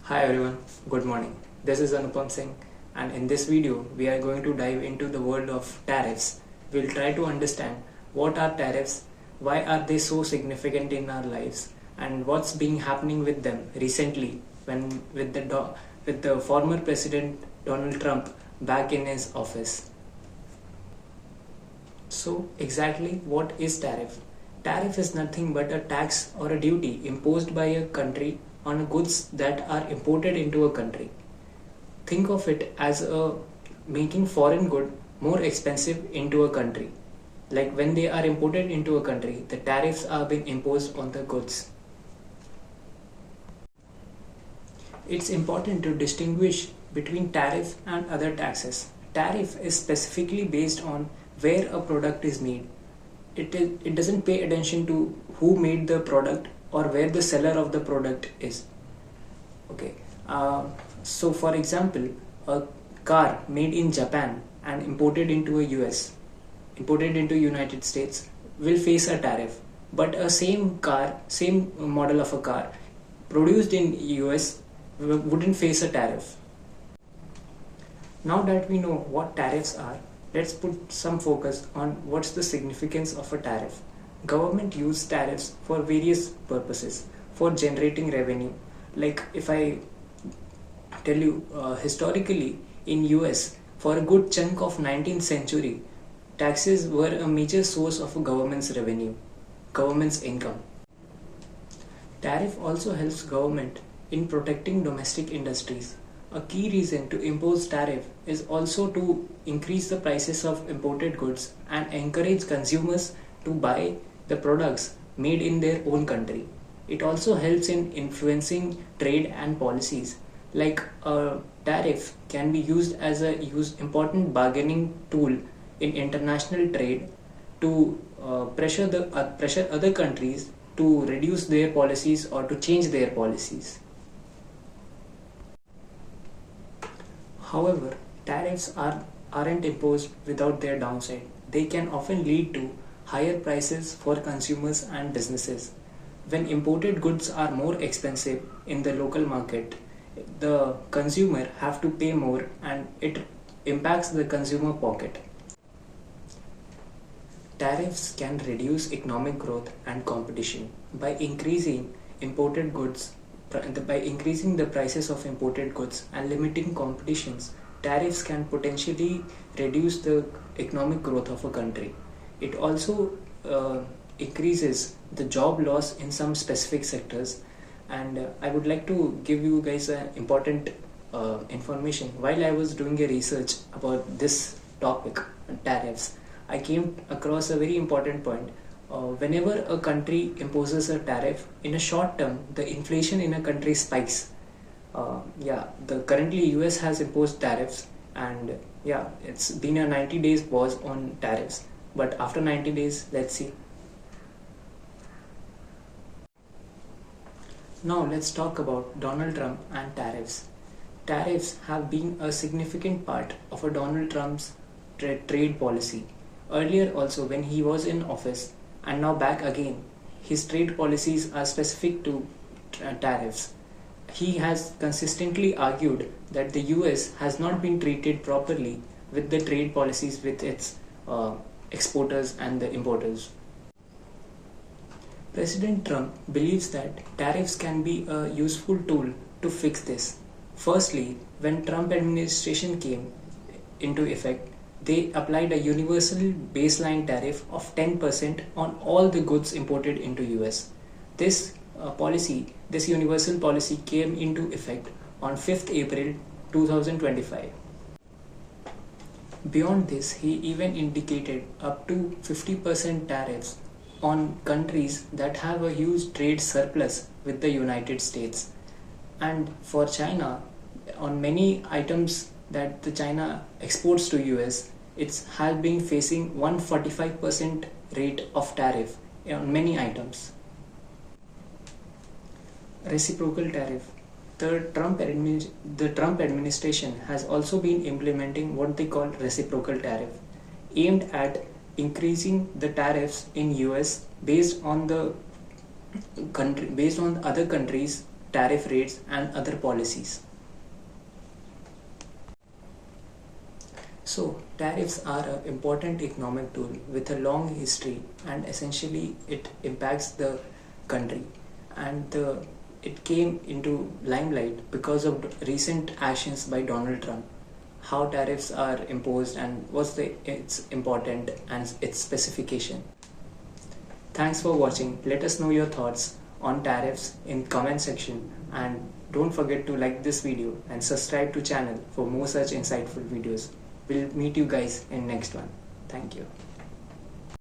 Hi everyone, good morning. This is Anupam Singh, and in this video we are going to dive into the world of tariffs. We'll try to understand what are tariffs, why are they so significant in our lives, and what's been happening with them recently when with the former president Donald Trump back in his office. So exactly what is tariff? Tariff is nothing but a tax or a duty imposed by a country on goods that are imported into a country. Think of it as a making foreign good more expensive into a country. Like when they are imported into a country, the tariffs are being imposed on the goods. It's important to distinguish between tariff and other taxes. Tariff is specifically based on where a product is made. It doesn't pay attention to who made the product or where the seller of the product is. Okay. So for example, a car made in Japan and imported into imported into United States will face a tariff. But a same model of a car produced in US wouldn't face a tariff. Now that we know what tariffs are, let's put some focus on what's the significance of a tariff. Government use tariffs for various purposes, for generating revenue. Like if I tell you historically in US, for a good chunk of 19th century, taxes were a major source of a government's revenue, government's income. Tariff also helps government in protecting domestic industries. A key reason to impose tariff is also to increase the prices of imported goods and encourage consumers to buy the products made in their own country. It also helps in influencing trade and policies. Like a tariff can be used as a important bargaining tool in international trade to pressure other countries to reduce their policies or to change their policies. However, tariffs aren't imposed without their downside. They can often lead to higher prices for consumers and businesses. When imported goods are more expensive in the local market, the consumer have to pay more and it impacts the consumer pocket. Tariffs can reduce economic growth and competition by increasing imported goods by increasing the prices of imported goods and limiting competitions. Tariffs can potentially reduce the economic growth of a country. It also increases the job loss in some specific sectors. And I would like to give you guys important information. While I was doing a research about this topic, tariffs, I came across a very important point. Whenever a country imposes a tariff, in a short term, the inflation in a country spikes. The currently US has imposed tariffs, and it's been a 90 days pause on tariffs. But after 90 days, let's see. Now let's talk about Donald Trump and tariffs. Tariffs have been a significant part of a Donald Trump's trade policy. Earlier also when he was in office, and now back again, his trade policies are specific to tariffs. He has consistently argued that the US has not been treated properly with the trade policies with its exporters and the importers. President Trump believes that tariffs can be a useful tool to fix this. Firstly, when Trump administration came into effect, they applied a universal baseline tariff of 10% on all the goods imported into US. This universal policy came into effect on 5th April 2025. Beyond this, he even indicated up to 50% tariffs on countries that have a huge trade surplus with the United States. And for China, on many items that the China exports to US, it has been facing 145% rate of tariff on many items. Reciprocal tariff. The Trump administration has also been implementing what they call reciprocal tariff, aimed at increasing the tariffs in US based on other countries tariff rates, and other policies. So, tariffs are an important economic tool with a long history, and essentially it impacts the country. And it came into limelight because of recent actions by Donald Trump. How tariffs are imposed and what's its important and its specification. Thanks for watching. Let us know your thoughts on tariffs in comment section, and don't forget to like this video and subscribe to channel for more such insightful videos. We'll meet you guys in next one. Thank you.